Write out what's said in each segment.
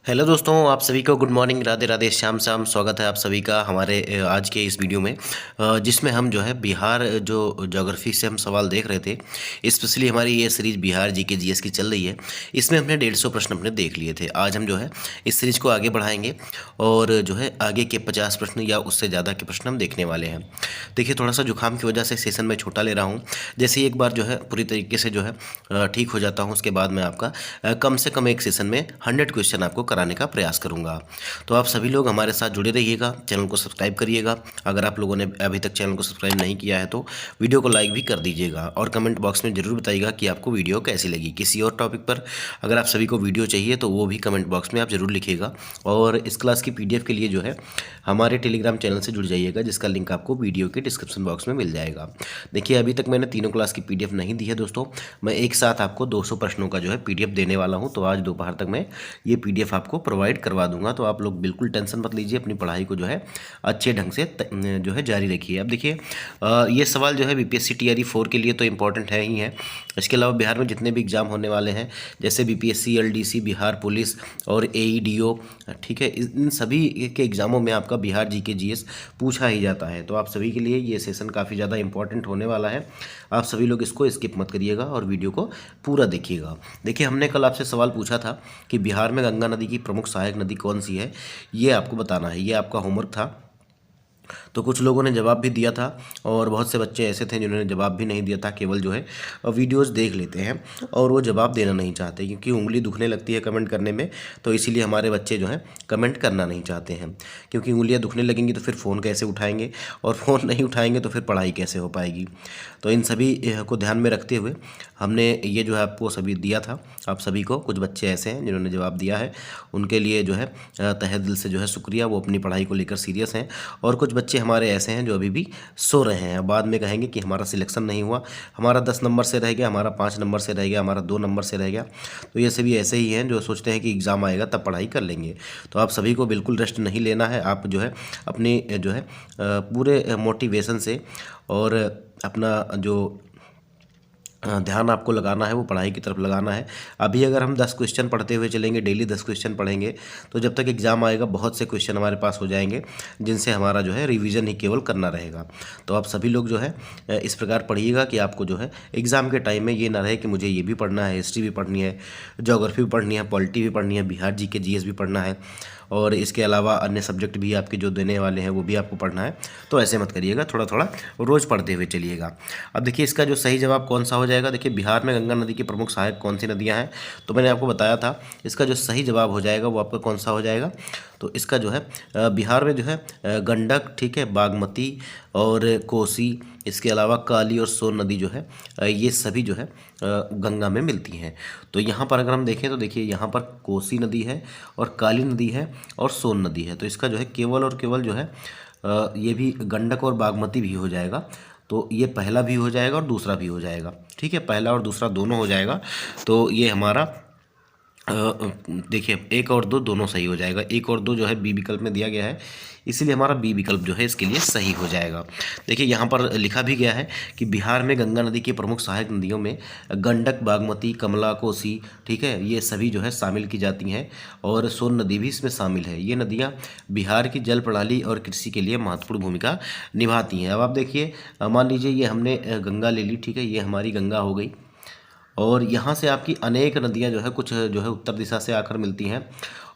Hello दोस्तों, आप सभी को गुड मॉर्निंग, राधे राधे, श्याम शाम। स्वागत है आप सभी का हमारे आज के इस वीडियो में, जिसमें हम जो है बिहार जो ज्योग्राफी से हम सवाल देख रहे थे। स्पेशली हमारी ये सीरीज बिहार जीके जीएस की चल रही है। इसमें हमने 150 प्रश्न अपने देख लिए थे। आज हम जो है इस सीरीज को आगे बढ़ाएंगे और जो है आगे के 50 प्रश्न या उससे ज़्यादा के प्रश्न हम देखने वाले हैं। देखिए, थोड़ा सा जुकाम की वजह से सेशन में छोटा ले रहा हूँ। जैसे ही एक बार जो है पूरी तरीके से जो है ठीक हो जाता हूँ, उसके बाद मैं आपका कम से कम एक सेशन में 100 क्वेश्चन आपको कराने का प्रयास करूंगा। तो आप सभी लोग हमारे साथ जुड़े रहिएगा, चैनल को सब्सक्राइब करिएगा। अगर आप लोगों ने अभी तक चैनल को सब्सक्राइब नहीं किया है तो वीडियो को लाइक भी कर दीजिएगा और कमेंट बॉक्स में ज़रूर बताइएगा कि आपको वीडियो कैसी लगी। किसी और टॉपिक पर अगर आप सभी को वीडियो चाहिए तो वो भी कमेंट बॉक्स में आप ज़रूर लिखिएगा। और इस क्लास की PDF के लिए जो है हमारे टेलीग्राम चैनल से जुड़ जाइएगा, जिसका लिंक आपको वीडियो के डिस्क्रिप्शन बॉक्स में मिल जाएगा। देखिए, अभी तक मैंने तीनों क्लास की PDF नहीं दी है दोस्तों। मैं एक साथ आपको 200 प्रश्नों का जो है PDF देने वाला हूं, तो आज दोपहर तक मैं ये PDF आपको प्रोवाइड करवा दूंगा। तो आप लोग बिल्कुल टेंशन मत लीजिए, अपनी पढ़ाई को जो है अच्छे ढंग से जो है जारी रखिए। अब देखिए, ये सवाल जो है BPSC TRE 4 के लिए तो इम्पोर्टेंट है ही है। इसके अलावा बिहार में जितने भी एग्ज़ाम होने वाले हैं, जैसे BPSC, LDC, बिहार पुलिस और AEDO, ठीक है, इन सभी के एग्ज़ामों में आपका बिहार GK GS पूछा ही जाता है। तो आप सभी के लिए ये सेशन काफ़ी ज़्यादा इंपॉर्टेंट होने वाला है। आप सभी लोग इसको स्किप मत करिएगा और वीडियो को पूरा देखिएगा। देखिए, हमने कल आपसे सवाल पूछा था कि बिहार में गंगा नदी की प्रमुख सहायक नदी कौन सी है, ये आपको बताना है। ये आपका होमवर्क था। तो कुछ लोगों ने जवाब भी दिया था और बहुत से बच्चे ऐसे थे जिन्होंने जवाब भी नहीं दिया था, केवल जो है वीडियोस देख लेते हैं और वो जवाब देना नहीं चाहते, क्योंकि उंगली दुखने लगती है कमेंट करने में। तो इसीलिए हमारे बच्चे जो हैं कमेंट करना नहीं चाहते हैं, क्योंकि उंगलियां दुखने लगेंगी तो फिर फ़ोन कैसे उठाएंगे, और फ़ोन नहीं उठाएंगे तो फिर पढ़ाई कैसे हो पाएगी। तो इन सभी को ध्यान में रखते हुए हमने ये जो है आपको सभी दिया था। आप सभी को, कुछ बच्चे ऐसे हैं जिन्होंने जवाब दिया है, उनके लिए जो है तहे दिल से जो है शुक्रिया। वो अपनी पढ़ाई को लेकर सीरियस हैं। और कुछ बच्चे हमारे ऐसे हैं जो अभी भी सो रहे हैं, बाद में कहेंगे कि हमारा सिलेक्शन नहीं हुआ, हमारा 10 नंबर से रह गया, हमारा 5 नंबर से रह गया, हमारा 2 नंबर से रह गया। तो ये सभी ऐसे ही हैं जो सोचते हैं कि एग्ज़ाम आएगा तब पढ़ाई कर लेंगे। तो आप सभी को बिल्कुल रेस्ट नहीं लेना है। आप जो है अपनी जो है पूरे मोटिवेशन से और अपना जो ध्यान आपको लगाना है वो पढ़ाई की तरफ लगाना है। अभी अगर हम 10 क्वेश्चन पढ़ते हुए चलेंगे, डेली 10 क्वेश्चन पढ़ेंगे, तो जब तक एग्ज़ाम आएगा बहुत से क्वेश्चन हमारे पास हो जाएंगे, जिनसे हमारा जो है रिवीजन ही केवल करना रहेगा। तो आप सभी लोग जो है इस प्रकार पढ़िएगा कि आपको जो है एग्ज़ाम के टाइम में ये ना रहे कि मुझे ये भी पढ़ना है, हिस्ट्री भी पढ़नी है, ज्योग्राफी भी पढ़नी है, पॉलिटी भी पढ़नी है, बिहार GK GS भी पढ़ना है, और इसके अलावा अन्य सब्जेक्ट भी आपके जो देने वाले हैं वो भी आपको पढ़ना है। तो ऐसे मत करिएगा, थोड़ा थोड़ा रोज़ पढ़ते हुए चलिएगा। अब देखिए, इसका जो सही जवाब कौन सा हो जाएगा। देखिए, बिहार में गंगा नदी की प्रमुख सहायक कौन सी नदियाँ हैं, तो मैंने आपको बताया था। इसका जो सही जवाब हो जाएगा वो आपका कौन सा हो जाएगा, तो इसका जो है बिहार में जो है गंडक, ठीक है, बागमती और कोसी, इसके अलावा काली और सोन नदी जो है ये सभी जो है गंगा में मिलती हैं। तो यहाँ पर अगर हम देखें तो देखिए, यहाँ पर कोसी नदी है और काली नदी है और सोन नदी है। तो इसका जो है केवल और केवल जो है ये भी गंडक और बागमती भी हो जाएगा। तो ये पहला भी हो जाएगा और दूसरा भी हो जाएगा, ठीक है, पहला और दूसरा दोनों हो जाएगा। तो ये हमारा देखिए 1 और 2 दोनों सही हो जाएगा। 1 और 2 जो है बी विकल्प में दिया गया है, इसीलिए हमारा बी विकल्प जो है इसके लिए सही हो जाएगा। देखिए, यहाँ पर लिखा भी गया है कि बिहार में गंगा नदी की प्रमुख सहायक नदियों में गंडक, बागमती, कमला, कोसी, ठीक है, ये सभी जो है शामिल की जाती हैं और सोन नदी भी इसमें शामिल है। ये नदियाँ बिहार की जल प्रणाली और कृषि के लिए महत्वपूर्ण भूमिका निभाती हैं। अब आप देखिए, मान लीजिए ये हमने गंगा ले ली, ठीक है, ये हमारी गंगा हो गई, और यहाँ से आपकी अनेक नदियाँ जो है, कुछ जो है उत्तर दिशा से आकर मिलती हैं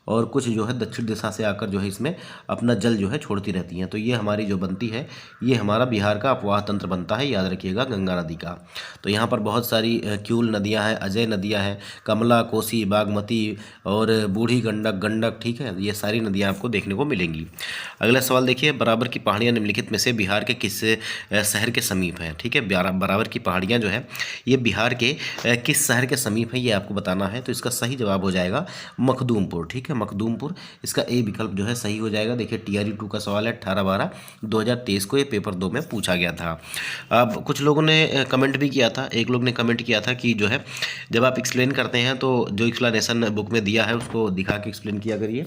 और कुछ जो है दक्षिण दिशा से आकर जो है इसमें अपना जल जो है छोड़ती रहती हैं। तो ये हमारी जो बनती है, ये हमारा बिहार का अपवाह तंत्र बनता है, याद रखिएगा, गंगा नदी का। तो यहाँ पर बहुत सारी क्यूल नदियाँ हैं, अजय नदियाँ हैं, कमला, कोसी, बागमती और बूढ़ी गंडक, गंडक, ठीक है, ये सारी नदियाँ आपको देखने को मिलेंगी। अगला सवाल देखिए, बराबर की पहाड़ियाँ निम्नलिखित में से बिहार के किस शहर के समीप हैं, ठीक है, बराबर की पहाड़ियाँ जो है ये बिहार के किस शहर के समीप है, ये आपको बताना है। तो इसका सही जवाब हो जाएगा मखदूमपुर, ठीक है, मखदूमपुर। इसका ए विकल्प जो है सही हो जाएगा। देखिए, TRE 2 का सवाल है, 18/12/2023 को ये पेपर 2 में पूछा गया था। अब कुछ लोगों ने कमेंट भी किया था, एक लोग ने कमेंट किया था कि जो है जब आप एक्सप्लेन करते हैं तो जो एक्सप्लेनेशन बुक में दिया है उसको दिखा के एक्सप्लेन किया करिए।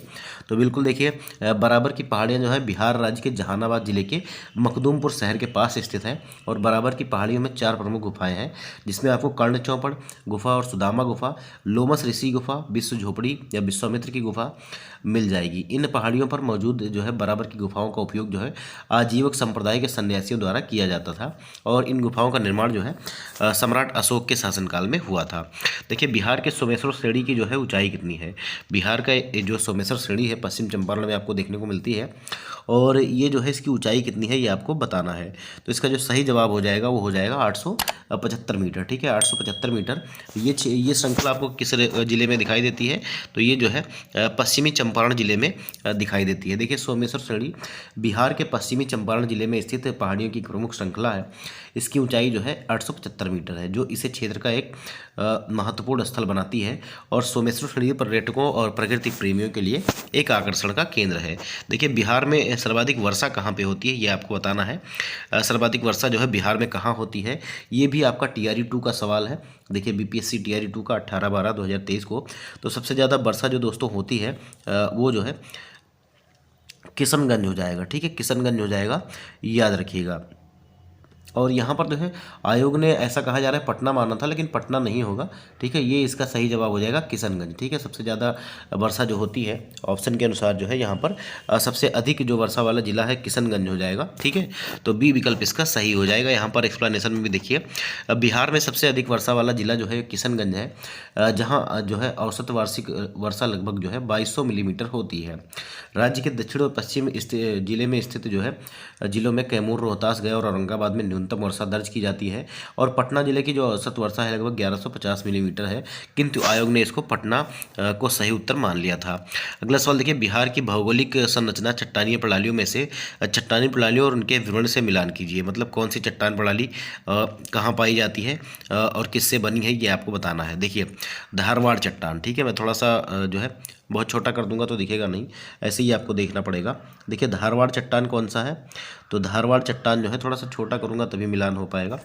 तो बिल्कुल देखिए, बराबर की पहाड़ियाँ जो है बिहार राज्य के जहानाबाद जिले के मखदूमपुर शहर के पास स्थित है और बराबर की पहाड़ियों में 4 प्रमुख गुफाएं हैं, जिसमें आपको कर्ण चौपड़ गुफा और सुदामा गुफा, लोमस ऋषि गुफा, विश्व झोपड़ी या विश्वामित्र की गुफा गुफा मिल जाएगी। इन पहाड़ियों पर मौजूद जो है बराबर की गुफाओं का उपयोग जो है आजीवक संप्रदाय के सन्यासियों द्वारा किया जाता था और इन गुफाओं का निर्माण जो है सम्राट अशोक के शासनकाल में हुआ था। देखिए बिहार के सोमेश्वर श्रेणी की जो है ऊंचाई कितनी है। बिहार का जो सोमेश्वर श्रेणी है पश्चिम चंपारण में आपको देखने को मिलती है और ये जो है इसकी ऊंचाई कितनी है ये आपको बताना है। तो इसका जो सही जवाब हो जाएगा वो हो जाएगा 875 मीटर। ठीक है, 875 मीटर। ये श्रृंखला आपको किस जिले में दिखाई देती है? तो ये जो है पश्चिमी चंपारण जिले में दिखाई देती है। देखिए सोमेश्वर श्रेणी बिहार के पश्चिमी चंपारण जिले में स्थित पहाड़ियों की प्रमुख श्रृंखला है। इसकी ऊंचाई जो है 875 मीटर है, जो इसे क्षेत्र का एक महत्वपूर्ण स्थल बनाती है और सोमेश्वर श्रेणी पर्यटकों और प्रकृति प्रेमियों के लिए एक आकर्षण का केंद्र है। देखिए बिहार में सर्वाधिक वर्षा कहाँ पे होती है ये आपको बताना है। सर्वाधिक वर्षा जो है बिहार में कहाँ होती है, ये भी आपका TRE 2 का सवाल है। देखिए BPSC TRE 2 का 18/12/2023 को। तो सबसे ज़्यादा वर्षा जो दोस्तों होती है वो जो है किशनगंज हो जाएगा। ठीक है, किशनगंज हो जाएगा, याद रखिएगा। और यहाँ पर जो है आयोग ने ऐसा कहा जा रहा है पटना माना था, लेकिन पटना नहीं होगा। ठीक है, ये इसका सही जवाब हो जाएगा किशनगंज। ठीक है, सबसे ज़्यादा वर्षा जो होती है ऑप्शन के अनुसार जो है यहाँ पर सबसे अधिक जो वर्षा वाला जिला है किशनगंज हो जाएगा। ठीक है, तो बी विकल्प इसका सही हो जाएगा। यहाँ पर एक्सप्लेनेशन में भी देखिए बिहार में सबसे अधिक वर्षा वाला जिला जो है किशनगंज है, जहाँ जो है औसत वार्षिक वर्षा लगभग जो है 2200 मिलीमीटर होती है। राज्य के दक्षिण और पश्चिम जिले में स्थित जो है जिलों में कैमूर, रोहतास, गया और औरंगाबाद में न्यूनतम वर्षा दर्ज की जाती है और पटना जिले की जो औसत वर्षा है लगभग 1150 मिलीमीटर है, किंतु आयोग ने इसको पटना को सही उत्तर मान लिया था। अगला सवाल देखिए, बिहार की भौगोलिक संरचना चट्टानीय प्रणालियों में से चट्टानी प्रणालियों और उनके विवरण से मिलान कीजिए। मतलब कौन सी चट्टान प्रणाली कहाँ पाई जाती है और किससे बनी है ये आपको बताना है। देखिए धारवाड़ चट्टान। ठीक है, मैं थोड़ा सा जो है बहुत छोटा कर दूंगा तो दिखेगा नहीं, ऐसे ही आपको देखना पड़ेगा। देखिए धारवाड़ चट्टान कौन सा है, तो धारवाड़ चट्टान जो है थोड़ा सा छोटा करूंगा तभी मिलान हो पाएगा।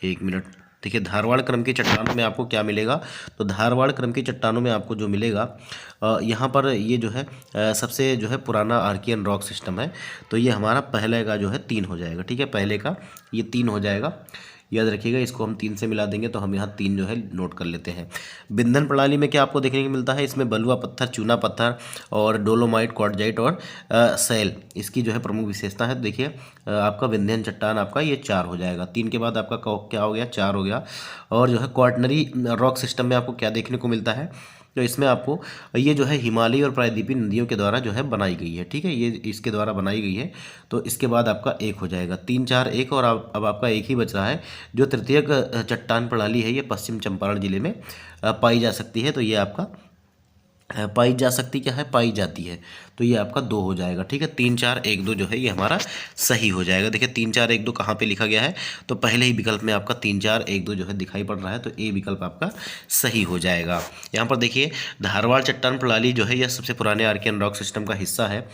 1 मिनट। देखिए धारवाड़ क्रम की चट्टानों में आपको क्या मिलेगा, तो धारवाड़ क्रम की चट्टानों में आपको जो मिलेगा यहाँ पर ये जो है सबसे जो है पुराना आर्कियन रॉक सिस्टम है। तो ये हमारा पहले का जो है 3 हो जाएगा। ठीक है, पहले का ये 3 हो जाएगा, याद रखिएगा। इसको हम 3 से मिला देंगे तो हम यहाँ 3 जो है नोट कर लेते हैं। विंध्यन प्रणाली में क्या आपको देखने को मिलता है, इसमें बलुआ पत्थर, चूना पत्थर और डोलोमाइट, क्वार्टजाइट और सैल इसकी जो है प्रमुख विशेषता है। देखिए आपका विंध्यन चट्टान आपका ये 4 हो जाएगा। 3 के बाद आपका क्या हो गया, 4 हो गया। और जो है क्वार्टनरी रॉक सिस्टम में आपको क्या देखने को मिलता है, तो इसमें आपको ये जो है हिमालय और प्रायद्वीपीय नदियों के द्वारा जो है बनाई गई है। ठीक है, ये इसके द्वारा बनाई गई है। तो इसके बाद आपका 1 हो जाएगा, 3 4 1 और अब आपका एक ही बच रहा है। जो तृतीयक चट्टान प्रणाली है ये पश्चिम चंपारण जिले में पाई जा सकती है। तो ये आपका पाई जा सकती क्या है, पाई जाती है। तो ये आपका 2 हो जाएगा। ठीक है, 3 4 1 2 जो है ये हमारा सही हो जाएगा। देखिए 3 4 1 2 कहाँ पे लिखा गया है, तो पहले ही विकल्प में आपका 3 4 1 2 जो है दिखाई पड़ रहा है, तो ए विकल्प आपका सही हो जाएगा। यहाँ पर देखिए धारवाड़ चट्टान प्रणाली जो है यह सबसे पुराने आर्कियन रॉक सिस्टम का हिस्सा है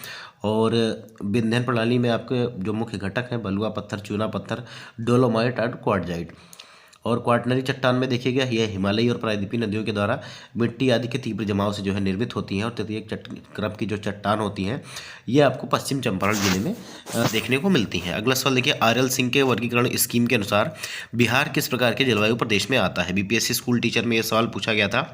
और विंध्यन प्रणाली में आपके जो मुख्य घटक हैं बलुआ पत्थर, चूना पत्थर, डोलोमाइट और क्वार्टजाइट। और क्वार्टनरी चट्टान में देखिएगा यह हिमालयी और प्रायद्वीपीय नदियों के द्वारा मिट्टी आदि के तीव्र जमाव से जो है निर्मित होती हैं। और तृतीयक क्रम की जो चट्टान होती हैं ये आपको पश्चिम चंपारण जिले में देखने को मिलती हैं। अगला सवाल देखिए, RL सिंह के वर्गीकरण स्कीम के अनुसार बिहार किस प्रकार के जलवायु प्रदेश में आता है। BPSC स्कूल टीचर में यह सवाल पूछा गया था।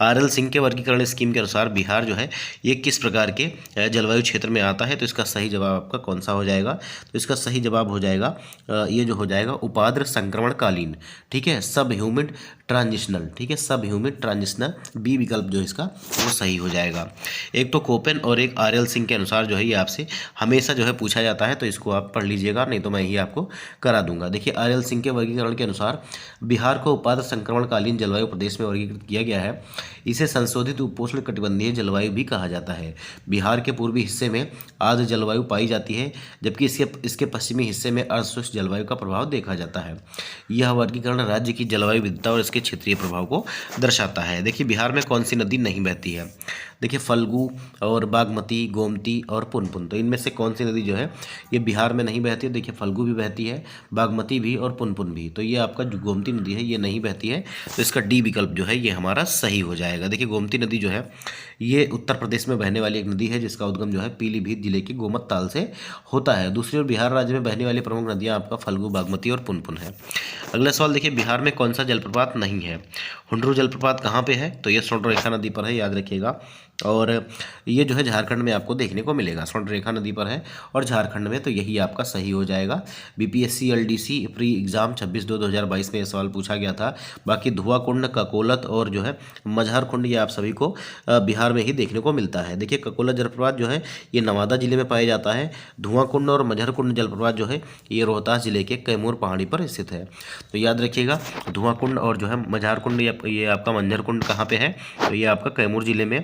RL सिंह के वर्गीकरण स्कीम के अनुसार बिहार जो है ये किस प्रकार के जलवायु क्षेत्र में आता है। तो इसका सही जवाब आपका कौन सा हो जाएगा, तो इसका सही जवाब हो जाएगा ये जो हो जाएगा उपाद्र संक्रमणकालीन। ठीक है, सब ह्यूमिड ट्रांजिशनल। ठीक है, सब ह्यूमिड ट्रांजिशनल, बी विकल्प जो इसका वो सही हो जाएगा। एक तो कोपेन और एक RL सिंह के अनुसार जो है ये आपसे हमेशा जो है पूछा जाता है, तो इसको आप पढ़ लीजिएगा, नहीं तो मैं ही आपको करा दूंगा। देखिए RL सिंह के वर्गीकरण के अनुसार बिहार को उपाद्र संक्रमणकालीन जलवायु प्रदेश में वर्गीकृत किया गया है। इसे संशोधित उपोष्ण कटिबंधीय जलवायु भी कहा जाता है। बिहार के पूर्वी हिस्से में आर्द्र जलवायु पाई जाती है, जबकि इसके पश्चिमी हिस्से में अर्धशुष्क जलवायु का प्रभाव देखा जाता है। यह वर्गीकरण राज्य की जलवायु विविधता और इसके क्षेत्रीय प्रभाव को दर्शाता है। देखिए बिहार में कौन सी नदी नहीं बहती है, देखिए फल्गु और बागमती, गोमती और पुनपुन। तो इनमें से कौन सी नदी जो है ये बिहार में नहीं बहती है। देखिए फल्गु भी बहती है, बागमती भी और पुनपुन भी। तो ये आपका जो गोमती नदी है ये नहीं बहती है, तो इसका डी विकल्प जो है ये हमारा सही हो जाएगा। देखिए गोमती नदी जो है ये उत्तर प्रदेश में बहने वाली एक नदी है, जिसका उद्गम जो है पीलीभीत जिले के गोमत ताल से होता है। दूसरी ओर बिहार राज्य में बहने वाली प्रमुख नदियाँ आपका फल्गु, बागमती और पुनपुन है। अगला सवाल देखिए, बिहार में कौन सा जलप्रपात नहीं है। हुंडरू जलप्रपात कहाँ पे है, तो ये सोंडरेखा नदी पर है, याद रखिएगा। और ये जो है झारखंड में आपको देखने को मिलेगा, स्वर्णरेखा नदी पर है और झारखंड में, तो यही आपका सही हो जाएगा। बीपीएससी एलडीसी प्री एग्जाम 26/2/2022 में ये सवाल पूछा गया था। बाकी धुआंकुंड, ककोलत और जो है मझारकुंड, ये आप सभी को बिहार में ही देखने को मिलता है। देखिए ककोलत जलप्रपात जो है ये नवादा जिले में पाया जाता है। धुआंकुंड और मझारकुंड जलप्रपात जो है ये रोहतास जिले के कैमूर पहाड़ी पर स्थित है। तो याद रखिएगा धुआंकुंड और जो है मझारकुंड, ये आपका मंझरकुंड कहाँ पे है, तो ये आपका कैमूर जिले में,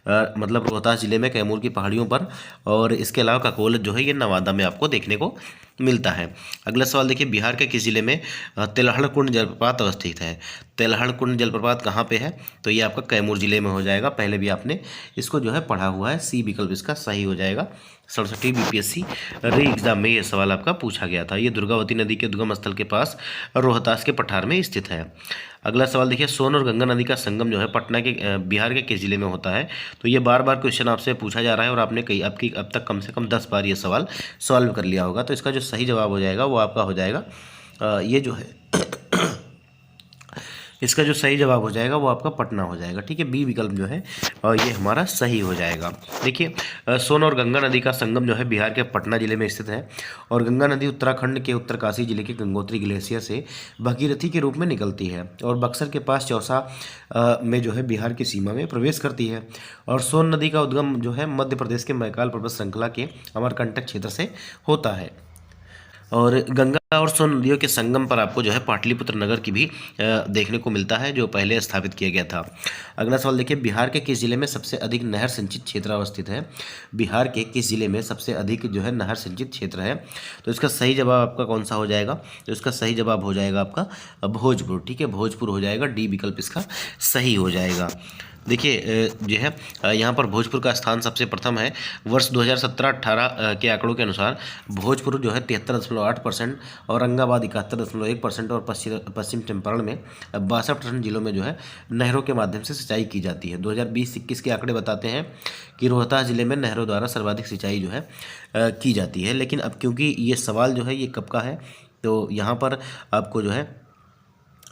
मतलब रोहतास जिले में कैमूर की पहाड़ियों पर। और इसके अलावा ककोलत जो है ये नवादा में आपको देखने को मिलता है। अगला सवाल देखिए, बिहार के किस जिले में तेल्हड़ कुंड जलप्रपात अवस्थित है। तेल्हड़ कुंड जलप्रपात कहाँ पे है, तो ये आपका कैमूर जिले में हो जाएगा। पहले भी आपने इसको जो है पढ़ा हुआ है। सी विकल्प इसका सही हो जाएगा। 67वीं बीपीएससी री एग्जाम में ये सवाल आपका पूछा गया था। ये दुर्गावती नदी के दुर्गम स्थल के पास रोहतास के पठार में स्थित है। अगला सवाल देखिए, सोन और गंगा नदी का संगम जो है पटना के बिहार के किस जिले में होता है। तो ये बार बार क्वेश्चन आपसे पूछा जा रहा है और आपने कई अब तक कम से कम 10 बार ये सवाल सॉल्व कर लिया होगा। तो इसका जो सही जवाब हो जाएगा वो आपका हो जाएगा ये जो है इसका जो सही जवाब हो जाएगा वो आपका पटना हो जाएगा। ठीक है, बी विकल्प जो है और ये हमारा सही हो जाएगा। देखिए सोन और गंगा नदी का संगम जो है बिहार के पटना जिले में स्थित है और गंगा नदी उत्तराखंड के उत्तरकाशी जिले के गंगोत्री ग्लेशियर से भगीरथी के रूप में निकलती है और बक्सर के पास चौसा में जो है बिहार की सीमा में प्रवेश करती है। और सोन नदी का उद्गम जो है मध्य प्रदेश के मैकाल पर्वत श्रृंखला के अमरकंटक क्षेत्र से होता है। और गंगा और सोन नदियों के संगम पर आपको जो है पाटलिपुत्र नगर की भी देखने को मिलता है, जो पहले स्थापित किया गया था। अगला सवाल देखिए, बिहार के किस जिले में सबसे अधिक नहर सिंचित क्षेत्र अवस्थित है। बिहार के किस जिले में सबसे अधिक जो है नहर सिंचित क्षेत्र है, तो इसका सही जवाब आपका कौन सा हो जाएगा, तो इसका सही जवाब हो जाएगा आपका भोजपुर। ठीक है, भोजपुर हो जाएगा। डी विकल्प इसका सही हो जाएगा। देखिए जो है यहाँ पर भोजपुर का स्थान सबसे प्रथम है। वर्ष 2017-18 के आंकड़ों के अनुसार भोजपुर जो है 73.8%, औरंगाबाद 71.1% और पश्चिम चंपारण में 62% जिलों में जो है नहरों के माध्यम से सिंचाई की जाती है। 2020-21 के आंकड़े बताते हैं कि रोहतास जिले में नहरों द्वारा सर्वाधिक सिंचाई जो है की जाती है। लेकिन अब क्योंकि ये सवाल जो है ये कब का है, तो यहाँ पर आपको जो है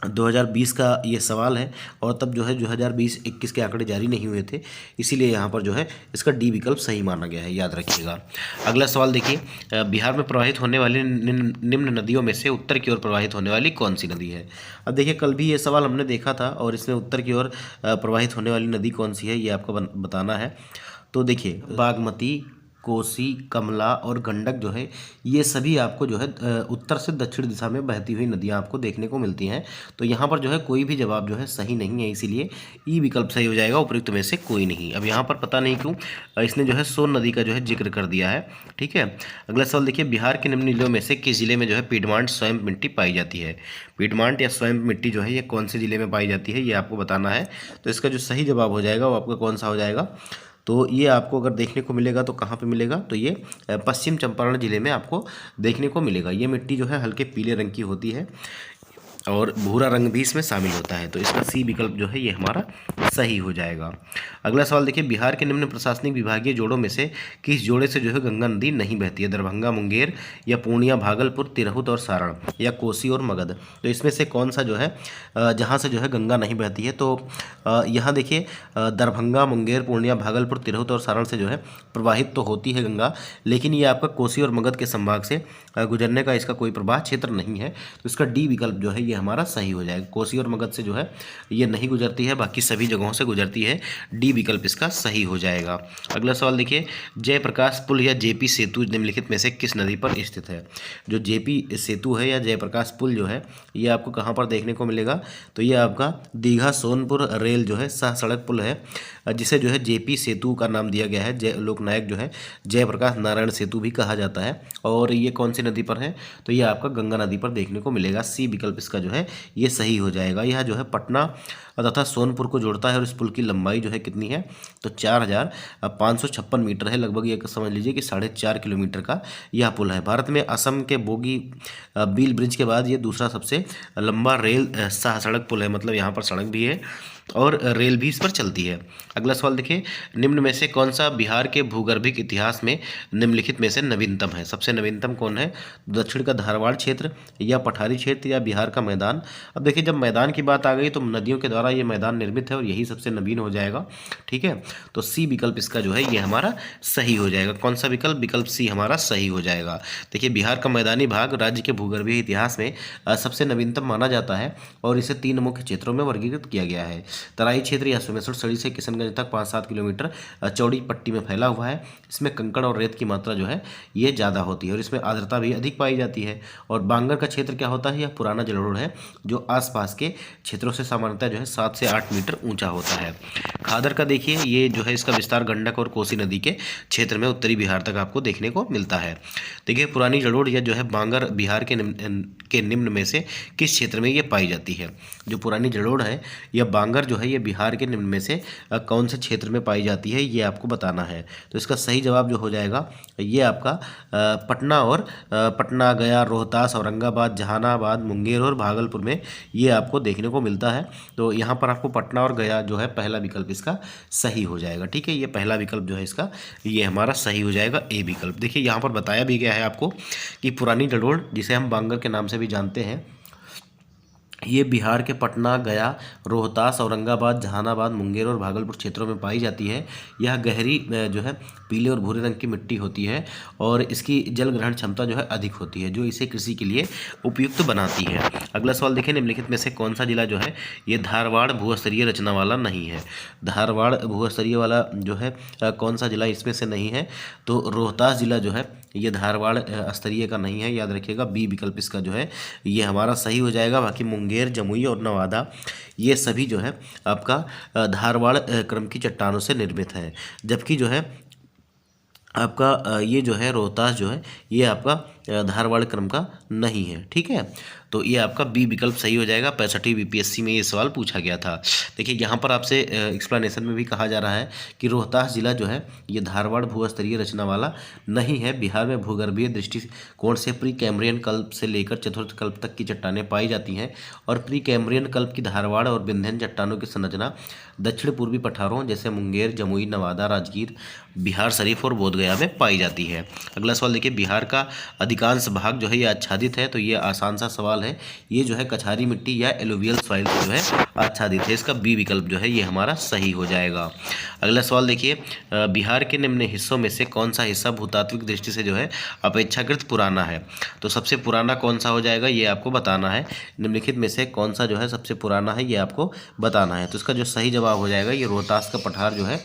2020 का ये सवाल है और तब जो है 2020-21 के आंकड़े जारी नहीं हुए थे, इसीलिए यहाँ पर जो है इसका डी विकल्प सही माना गया है, याद रखिएगा। अगला सवाल देखिए, बिहार में प्रवाहित होने वाली निम्न नदियों में से उत्तर की ओर प्रवाहित होने वाली कौन सी नदी है। अब देखिए कल भी ये सवाल हमने देखा था और इसमें उत्तर की ओर प्रवाहित होने वाली नदी कौन सी है ये आपको बताना है। तो देखिए बागमती, कोसी, कमला और गंडक जो है ये सभी आपको जो है उत्तर से दक्षिण दिशा में बहती हुई नदियां आपको देखने को मिलती हैं। तो यहाँ पर जो है कोई भी जवाब जो है सही नहीं है, इसीलिए ई विकल्प सही हो जाएगा, उपयुक्त में से कोई नहीं। अब यहाँ पर पता नहीं क्यों इसने जो है सोन नदी का जो है जिक्र कर दिया है। ठीक है, अगला सवाल देखिए, बिहार के निम्न जिलों में से किस जिले में जो है पीडमांट स्वयं मिट्टी पाई जाती है। पीडमांट या स्वयं मिट्टी जो है ये कौन से जिले में पाई जाती है ये आपको बताना है। तो इसका जो सही जवाब हो जाएगा वो आपका कौन सा हो जाएगा, तो ये आपको अगर देखने को मिलेगा तो कहाँ पे मिलेगा, तो ये पश्चिम चंपारण जिले में आपको देखने को मिलेगा। ये मिट्टी जो है हल्के पीले रंग की होती है और भूरा रंग भी इसमें शामिल होता है। तो इसका सी विकल्प जो है ये हमारा सही हो जाएगा। अगला सवाल देखिए, बिहार के निम्न प्रशासनिक विभागीय जोड़ों में से किस जोड़े से जो है गंगा नदी नहीं बहती है। दरभंगा, मुंगेर या पूर्णिया, भागलपुर, तिरहुत और सारण या कोसी और मगध। तो इसमें से कौन सा जो है जहाँ से जो है गंगा नहीं बहती है, तो यहाँ देखिए दरभंगा, मुंगेर, पूर्णिया, भागलपुर, तिरहुत और सारण से जो है प्रवाहित तो होती है गंगा, लेकिन ये आपका कोसी और मगध के संभाग से गुजरने का इसका कोई प्रवाह क्षेत्र नहीं है। तो इसका डी विकल्प जो है ये हमारा सही हो जाएगा। कोसी और मगध से जो है ये नहीं गुजरती है, बाकी सभी जगहों से गुजरती है। डी विकल्प इसका सही हो जाएगा। अगला सवाल देखिए, जयप्रकाश पुल या जेपी सेतु निम्नलिखित में से किस नदी पर स्थित है। जो जेपी सेतु है या जयप्रकाश पुल जो है ये आपको कहाँ पर देखने को मिलेगा, तो ये आपका दीघा सोनपुर रेल जो है सह सड़क पुल है, जिसे जो है जेपी सेतु का नाम दिया गया है। जय लोकनायक जो है जयप्रकाश नारायण सेतु भी कहा जाता है। और ये कौन सी नदी पर है, तो ये आपका गंगा नदी पर देखने को मिलेगा। सी विकल्प इसका जो है ये सही हो जाएगा। यह जो है पटना तथा सोनपुर को जोड़ता है और इस पुल की लंबाई जो है कितनी है, तो 4556 मीटर है। लगभग ये समझ लीजिए कि 4.5 किलोमीटर का यह पुल है। भारत में असम के बोगी बील ब्रिज के बाद ये दूसरा सबसे लंबा रेल सह सड़क पुल है, मतलब यहाँ पर सड़क भी है और रेल भी इस पर चलती है। अगला सवाल देखिए, निम्न में से कौन सा बिहार के भूगर्भिक इतिहास में निम्नलिखित में से नवीनतम है? सबसे नवीनतम कौन है? दक्षिण का धारवाड़ क्षेत्र या पठारी क्षेत्र या बिहार का मैदान? अब देखिए, जब मैदान की बात आ गई तो नदियों के द्वारा ये मैदान निर्मित है और यही सबसे नवीन हो जाएगा। ठीक है, तो सी विकल्प इसका जो है ये हमारा सही हो जाएगा। कौन सा विकल्प? विकल्प सी हमारा सही हो जाएगा। देखिए, बिहार का मैदानी भाग राज्य के भूगर्भीय इतिहास में सबसे नवीनतम माना जाता है और इसे 3 मुख्य क्षेत्रों में वर्गीकृत किया गया है। तराई क्षेत्र या सोमेश्वर सड़ी से किशनगंज तक 5-7 किलोमीटर चौड़ी पट्टी में फैला हुआ है। इसमें कंकड़ और रेत की मात्रा जो है ये ज़्यादा होती है और इसमें आर्द्रता भी अधिक पाई जाती है। और बांगर का क्षेत्र क्या होता है? यह पुराना जलोढ़ है जो आसपास के क्षेत्रों से सामान्यतः जो है 7 से 8 मीटर ऊंचा होता है। खादर का देखिए, ये जो है इसका विस्तार गंडक और कोसी नदी के क्षेत्र में उत्तरी बिहार तक आपको देखने को मिलता है। देखिए, पुरानी जलोढ़ या जो है बांगर बिहार के निम्न में से किस क्षेत्र में ये पाई जाती है? जो पुरानी जलोढ़ है या बांगर जो है ये बिहार के निम्न में से कौन से क्षेत्र में पाई जाती है, ये आपको बताना है। तो इसका सही जवाब जो हो जाएगा ये आपका पटना और पटना, गया, रोहतास, औरंगाबाद, जहानाबाद, मुंगेर और भागलपुर में ये आपको देखने को मिलता है। तो यहाँ पर आपको पटना और गया जो है पहला विकल्प इसका सही हो जाएगा। ठीक है, ये पहला विकल्प जो है इसका ये हमारा सही हो जाएगा, ए विकल्प। देखिए, यहाँ पर बताया भी गया है आपको कि पुरानी जलोढ़ जिसे हम बांगर के नाम से भी जानते हैं, ये बिहार के पटना, गया, रोहतास, औरंगाबाद, जहानाबाद, मुंगेर और भागलपुर क्षेत्रों में पाई जाती है। यह गहरी जो है पीले और भूरे रंग की मिट्टी होती है और इसकी जल ग्रहण क्षमता जो है अधिक होती है, जो इसे कृषि के लिए उपयुक्त बनाती है। अगला सवाल देखिए, निम्नलिखित में से कौन सा जिला जो है ये धारवाड़ भूस्तरीय रचना वाला नहीं है? धारवाड़ भूस्तरीय वाला जो है कौन सा जिला इसमें से नहीं है? तो रोहतास जिला जो है ये धारवाड़ स्तरीय का नहीं है, याद रखिएगा। बी विकल्प इसका जो है ये हमारा सही हो जाएगा। बाकी मुंगेर, जमुई और नवादा ये सभी जो है आपका धारवाड़ क्रम की चट्टानों से निर्मित है, जबकि जो है आपका ये जो है रोहतास जो है ये आपका धारवाड़ क्रम का नहीं है। ठीक है, तो ये आपका बी विकल्प सही हो जाएगा। 65वीं बीपीएससी में ये सवाल पूछा गया था। देखिए, यहाँ पर आपसे एक्सप्लेनेशन में भी कहा जा रहा है कि रोहतास जिला जो है ये धारवाड़ भूस्तरीय रचना वाला नहीं है। बिहार में भूगर्भीय दृष्टिकोण से प्री कैम्ब्रियन कल्प से लेकर चतुर्थ कल्प तक की चट्टानें पाई जाती हैं और प्री कैम्ब्रियन कल्प की धारवाड़ और विंध्यन चट्टानों की संरचना दक्षिण पूर्वी पठारों जैसे मुंगेर, जमुई, नवादा, राजगीर, बिहार शरीफ और बोधगया में पाई जाती है। अगला सवाल देखिए, बिहार का अधिकांश भाग जो है ये आच्छादित है, तो ये आसान सा सवाल है। ये जो है कछारी मिट्टी या एलुवियल सॉइल जो है आच्छादित है। इसका बी विकल्प जो है ये हमारा सही हो जाएगा। अगला सवाल देखिए, बिहार के निम्न हिस्सों में से कौन सा हिस्सा भूतात्विक दृष्टि से जो है अपेक्षाकृत पुराना है? तो सबसे पुराना कौन सा हो जाएगा ये आपको बताना है। निम्नलिखित में से कौन सा जो है सबसे पुराना है ये आपको बताना है। तो इसका जो सही जवाब हो जाएगा ये रोहतास का पठार जो है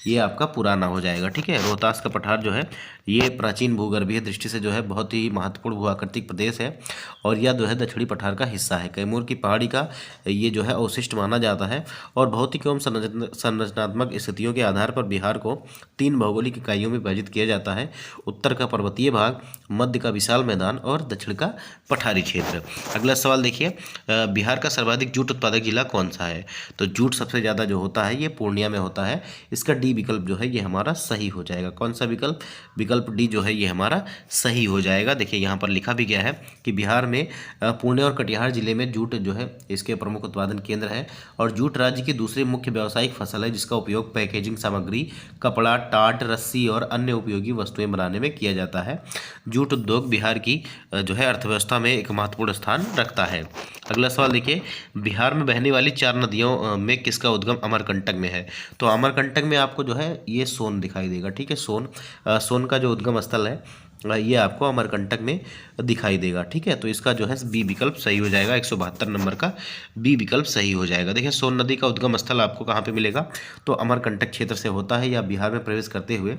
ये आपका पुराना हो जाएगा। ठीक है, रोहतास का पठार जो है ये प्राचीन भूगर्भीय दृष्टि से जो है बहुत ही महत्वपूर्ण भूआकृतिक प्रदेश है और यह जो है दक्षिणी पठार का हिस्सा है। कैमूर की पहाड़ी का ये जो है अवशिष्ट माना जाता है और भौतिक एवं संरचनात्मक स्थितियों के आधार पर बिहार को 3 भौगोलिक इकाइयों में विभाजित किया जाता है। उत्तर का पर्वतीय भाग, मध्य का विशाल मैदान और दक्षिण का पठारी क्षेत्र। अगला सवाल देखिए, बिहार का सर्वाधिक जूट उत्पादक जिला कौन सा है? तो जूट सबसे ज़्यादा जो होता है ये पूर्णिया में होता है। इसका डी विकल्प जो है ये हमारा सही हो जाएगा। कौन सा विकल्प? विकल्प डी जो है ये हमारा सही हो जाएगा। देखिए, यहाँ पर लिखा भी गया है कि बिहार में पूर्णिया और कटिहार जिले में जूट जो है इसके प्रमुख उत्पादन केंद्र है और जूट राज्य की दूसरी मुख्य व्यावसायिक फसल है जिसका उपयोग पैकेजिंग सामग्री, कपड़ा, टाट, रस्सी और अन्य उपयोगी वस्तुएं बनाने में किया जाता है। जूट उद्योग बिहार की जो है अर्थव्यवस्था में एक महत्वपूर्ण स्थान रखता है। अगला सवाल देखिए, बिहार में बहने वाली 4 नदियों में किसका उद्गम अमरकंटक में है? तो अमरकंटक में आपको जो है ये सोन दिखाई देगा। ठीक है, सोन का जो उद्गम स्थल है ये आपको अमरकंटक में दिखाई देगा। ठीक है, तो इसका जो है बी विकल्प सही हो जाएगा। 172 नंबर का बी विकल्प सही हो जाएगा। देखिए, सोन नदी का उद्गम स्थल आपको कहाँ पे मिलेगा? तो अमरकंटक क्षेत्र से होता है या बिहार में प्रवेश करते हुए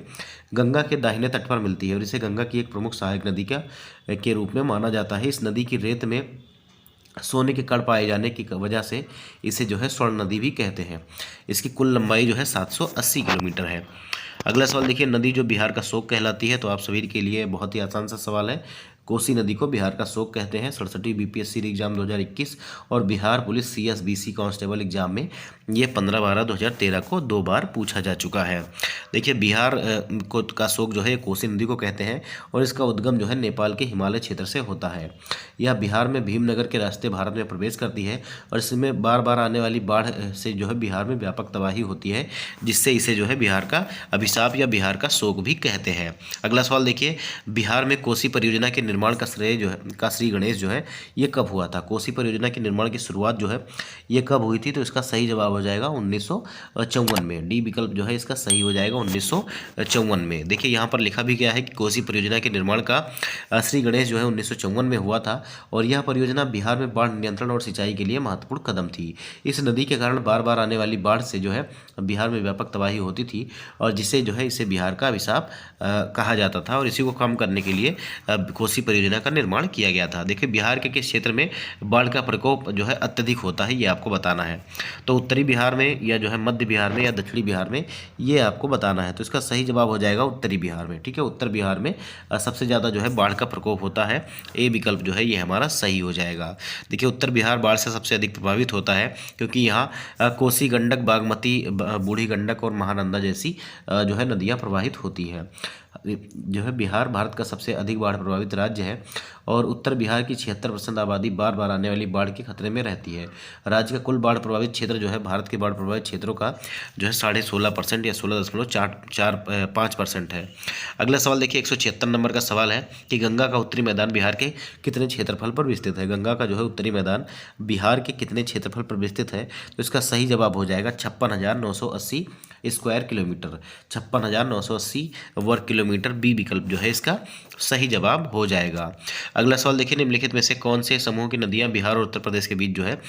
गंगा के दाहिने तट पर मिलती है और इसे गंगा की एक प्रमुख सहायक नदी के रूप में माना जाता है। इस नदी की रेत में सोने के कण पाए जाने की वजह से इसे जो है स्वर्ण नदी भी कहते हैं। इसकी कुल लंबाई जो है 780 किलोमीटर है। अगला सवाल देखिए, नदी जो बिहार का शोक कहलाती है, तो आप सभी के लिए बहुत ही आसान सा सवाल है। कोसी नदी को बिहार का शोक कहते हैं। 67वीं बीपीएससी एग्जाम 2021 और Bihar police CSBC constable exam में ये 15/12/2013 को 2 बार पूछा जा चुका है। देखिए बिहार को का शोक जो है कोसी नदी को कहते हैं और इसका उद्गम जो है नेपाल के हिमालय क्षेत्र से होता है। यह बिहार में भीमनगर के रास्ते भारत में प्रवेश करती है और इसमें बार बार आने वाली बाढ़ से जो है बिहार में व्यापक तबाही होती है, जिससे इसे जो है बिहार का अभिशाप या बिहार का शोक भी कहते हैं। अगला सवाल देखिए, बिहार में कोसी परियोजना के निर्माण का श्रेय जो है का श्री गणेश जो है ये कब हुआ था? कोसी परियोजना के निर्माण की शुरुआत जो है ये कब हुई थी? तो इसका सही जवाब हो जाएगा 1954 में। डी विकल्प जो है इसका सही हो जाएगा 1954 में। देखिए यहाँ पर लिखा भी गया है कि कोसी परियोजना के निर्माण का श्री गणेश जो है 1954 में हुआ था और यह परियोजना बिहार में बाढ़ नियंत्रण और सिंचाई के लिए महत्वपूर्ण कदम थी। इस नदी के कारण बार बार आने वाली बाढ़ से जो है बिहार में व्यापक तबाही होती थी और जिसे जो है इसे बिहार का अभिशाप कहा जाता था और इसी को कम करने के लिए कोसी परियोजना का निर्माण किया गया था। देखिए बिहार के किस क्षेत्र में बाढ़ का प्रकोप जो है अत्यधिक होता है ये आपको बताना है। तो उत्तरी बिहार में या जो है मध्य बिहार में या दक्षिणी बिहार में ये आपको बताना है। तो इसका सही जवाब हो जाएगा उत्तरी बिहार में। ठीक है, उत्तर बिहार में सबसे ज़्यादा जो है बाढ़ का प्रकोप होता है। ए विकल्प जो है ये हमारा सही हो जाएगा। देखिए उत्तर बिहार बाढ़ से सबसे अधिक प्रभावित होता है क्योंकि यहाँ कोसी, गंडक, बागमती, बूढ़ी गंडक और महानंदा जैसी जो है नदियाँ प्रवाहित होती हैं। जो है बिहार भारत का सबसे अधिक बाढ़ प्रभावित राज्य है और उत्तर बिहार की 76% आबादी बार बार आने वाली बाढ़ के खतरे में रहती है। राज्य का कुल बाढ़ प्रभावित क्षेत्र जो है भारत के बाढ़ प्रभावित क्षेत्रों का जो है 16.5% या 16.45% है। अगला सवाल देखिए 176 नंबर का सवाल है कि गंगा का उत्तरी मैदान बिहार के कितने क्षेत्रफल पर विस्तृत है? गंगा का जो है उत्तरी मैदान बिहार के कितने क्षेत्रफल पर विस्तृत है? तो इसका सही जवाब हो जाएगा 56,980 स्क्वायर किलोमीटर, 56,980 वर्ग किलोमीटर। बी विकल्प जो है इसका सही जवाब हो जाएगा। अगला सवाल देखिए, निम्नलिखित में से कौन से समूह की नदियां बिहार और उत्तर प्रदेश के बीच जो है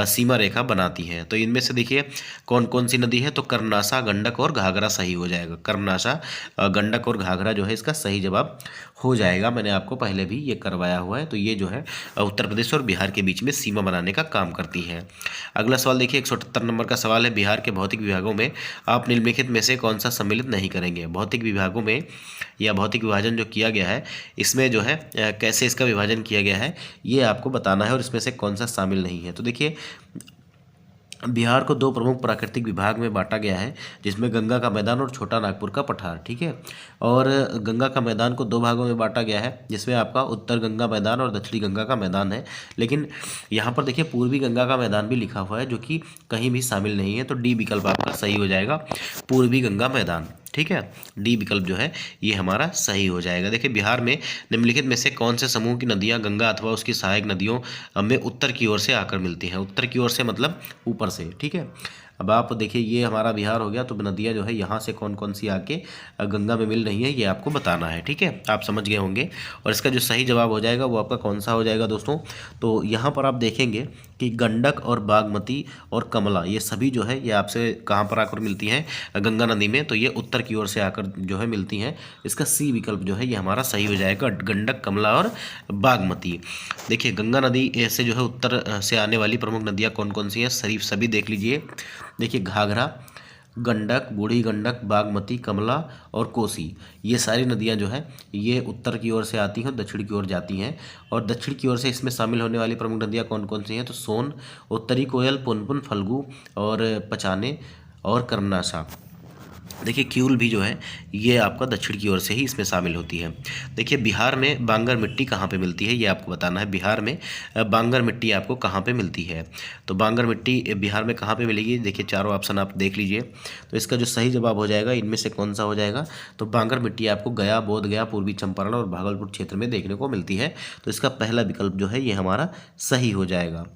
सीमा रेखा बनाती हैं? तो इनमें से देखिए कौन कौन सी नदी है? तो कर्मनाशा, गंडक और घाघरा सही हो जाएगा। कर्मनाशा, गंडक और घाघरा जो है इसका सही जवाब हो जाएगा। मैंने आपको पहले भी ये करवाया हुआ है। तो ये जो है उत्तर प्रदेश और बिहार के बीच में सीमा बनाने का काम करती है। अगला सवाल देखिए 178 नंबर का सवाल है, बिहार के भौतिक विभागों में आप निम्नलिखित में से कौन सा सम्मिलित नहीं करेंगे? भौतिक विभागों में या भौतिक विभाजन जो किया गया है इसमें जो है कैसे इसका विभाजन किया गया है ये आपको बताना है और इसमें से कौन सा शामिल नहीं है। तो देखिए बिहार को 2 प्रमुख प्राकृतिक विभाग में बांटा गया है जिसमें गंगा का मैदान और छोटा नागपुर का पठार। ठीक है, और गंगा का मैदान को 2 भागों में बांटा गया है जिसमें आपका उत्तर गंगा मैदान और दक्षिणी गंगा का मैदान है। लेकिन यहाँ पर देखिए पूर्वी गंगा का मैदान भी लिखा हुआ है जो कि कहीं भी शामिल नहीं है। तो डी विकल्प आपका सही हो जाएगा, पूर्वी गंगा मैदान। ठीक है, डी विकल्प जो है ये हमारा सही हो जाएगा। देखिए बिहार में निम्नलिखित में से कौन से समूह की नदियां गंगा अथवा उसकी सहायक नदियों में उत्तर की ओर से आकर मिलती हैं? उत्तर की ओर से मतलब ऊपर से। ठीक है, अब आप देखिए ये हमारा बिहार हो गया, तो नदियाँ जो है यहाँ से कौन कौन सी आके गंगा में मिल रही हैं ये आपको बताना है। ठीक है, आप समझ गए होंगे। और इसका जो सही जवाब हो जाएगा वो आपका कौन सा हो जाएगा दोस्तों? तो यहाँ पर आप देखेंगे कि गंडक और बागमती और कमला ये सभी जो है ये आपसे कहाँ पर आकर मिलती हैं? गंगा नदी में। तो ये उत्तर की ओर से आकर जो है मिलती हैं। इसका सी विकल्प जो है ये हमारा सही हो जाएगा, गंडक, कमला और बागमती। देखिए गंगा नदी से जो है उत्तर से आने वाली प्रमुख नदियाँ कौन कौन सी हैं शरीफ सभी देख लीजिए। देखिए घाघरा, गंडक, बूढ़ी गंडक, बागमती, कमला और कोसी ये सारी नदियां जो है ये उत्तर की ओर से आती हैं और दक्षिण की ओर जाती हैं। और दक्षिण की ओर से इसमें शामिल होने वाली प्रमुख नदियां कौन कौन सी हैं? तो सोन, उत्तरी कोयल, पुनपुन, फल्गु और पचाने और कर्मनाशा। देखिए क्यूल भी जो है ये आपका दक्षिण की ओर से ही इसमें शामिल होती है। देखिए बिहार में बांगर मिट्टी कहाँ पे मिलती है ये आपको बताना है। बिहार में बांगर मिट्टी आपको कहाँ पे मिलती है? तो बांगर मिट्टी बिहार में कहाँ पे मिलेगी? देखिए चारों ऑप्शन आप देख लीजिए। तो इसका जो सही जवाब हो जाएगा इनमें से कौन सा हो जाएगा? तो बांगर मिट्टी आपको गया, बोधगया, पूर्वी चंपारण और भागलपुर क्षेत्र में देखने को मिलती है। तो इसका पहला विकल्प जो है ये हमारा सही हो जाएगा।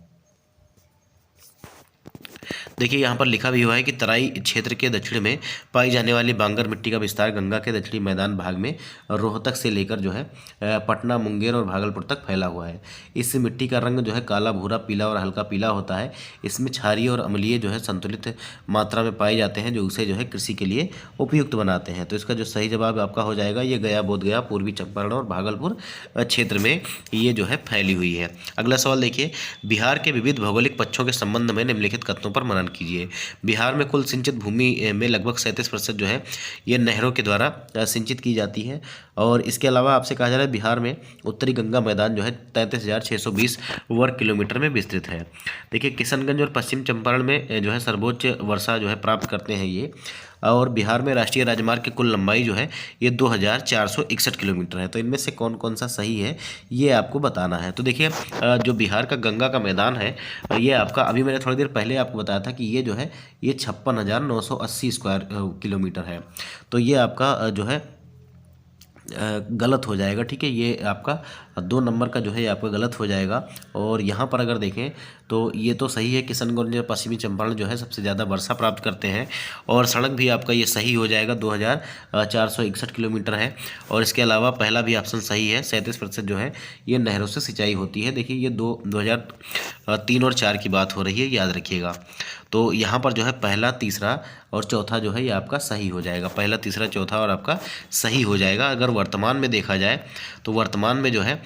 देखिए यहाँ पर लिखा भी हुआ है कि तराई क्षेत्र के दक्षिण में पाई जाने वाली बांगर मिट्टी का विस्तार गंगा के दक्षिणी मैदान भाग में रोहतक से लेकर जो है पटना, मुंगेर और भागलपुर तक फैला हुआ है। इस मिट्टी का रंग जो है काला, भूरा, पीला और हल्का पीला होता है। इसमें क्षारीय और अम्लीय जो है संतुलित मात्रा में पाए जाते हैं जो उसे जो है कृषि के लिए उपयुक्त बनाते हैं। तो इसका जो सही जवाब आपका हो जाएगा ये गया, बोधगया, पूर्वी चंपारण और भागलपुर क्षेत्र में ये जो है फैली हुई है। अगला सवाल देखिए, बिहार के विविध भौगोलिक पक्षों के संबंध में निम्नलिखित कथनों पर मनन कीजिए। बिहार में कुल सिंचित भूमि में लगभग 37% जो है ये नहरों के द्वारा सिंचित की जाती है। और इसके अलावा आपसे कहा जा रहा है बिहार में उत्तरी गंगा मैदान जो है 33,620 वर्ग किलोमीटर में विस्तृत है। देखिए किशनगंज और पश्चिम चंपारण में जो है सर्वोच्च वर्षा जो है प्राप्त करते हैं ये। और बिहार में राष्ट्रीय राजमार्ग की कुल लंबाई जो है ये 2,461 किलोमीटर है। तो इनमें से कौन कौन सा सही है ये आपको बताना है। तो देखिए जो बिहार का गंगा का मैदान है ये आपका, अभी मैंने थोड़ी देर पहले आपको बताया था कि ये जो है ये 56,980 स्क्वायर किलोमीटर है। तो ये आपका जो है गलत हो जाएगा, ठीक है। ये आपका 2 नंबर का जो है ये आपका गलत हो जाएगा। और यहाँ पर अगर देखें तो ये तो सही है, किशनगंज और पश्चिमी चंपारण जो है सबसे ज़्यादा वर्षा प्राप्त करते हैं। और सड़क भी आपका ये सही हो जाएगा, 2,461 किलोमीटर है। और इसके अलावा पहला भी ऑप्शन सही है, 37% जो है ये नहरों से सिंचाई होती है। देखिए ये 2003 और 4 की बात हो रही है, याद रखिएगा। तो यहाँ पर जो है पहला, तीसरा और चौथा जो है ये आपका सही हो जाएगा। पहला, तीसरा, चौथा और आपका सही हो जाएगा। अगर वर्तमान में देखा जाए तो वर्तमान में जो है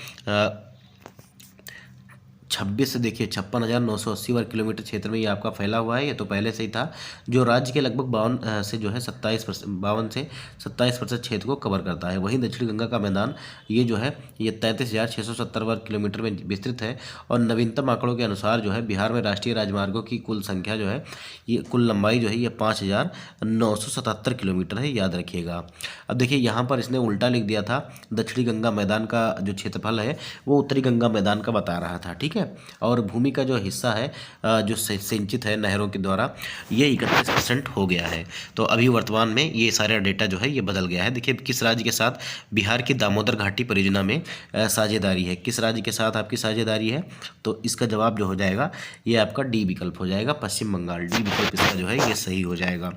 26 से देखिए 56,980 वर्ग किलोमीटर क्षेत्र में ये आपका फैला हुआ है। ये तो पहले से ही था, जो राज्य के लगभग 52 से जो है 27% क्षेत्र को कवर करता है। वहीं दक्षिण गंगा का मैदान ये जो है ये 33,670 वर्ग किलोमीटर में विस्तृत है। और नवीनतम आंकड़ों के अनुसार जो है बिहार में राष्ट्रीय राजमार्गों की कुल संख्या जो है ये कुल लंबाई जो है ये 5,977 किलोमीटर है, याद रखिएगा। अब देखिए यहाँ पर इसने उल्टा लिख दिया था, दक्षिणी गंगा मैदान का जो क्षेत्रफल है वो उत्तरी गंगा मैदान का बता रहा था, ठीक है। और भूमि का जो हिस्सा है जो सिंचित है नहरों के द्वारा ये 31% हो गया है। तो अभी वर्तमान में ये सारा डेटा जो है ये बदल गया है। देखिए किस राज्य के साथ बिहार की दामोदर घाटी परियोजना में साझेदारी है, किस राज्य के साथ आपकी साझेदारी है, तो इसका जवाब जो हो जाएगा ये आपका डी विकल्प हो जाएगा, पश्चिम बंगाल। डी विकल्प इसका जो है ये सही हो जाएगा।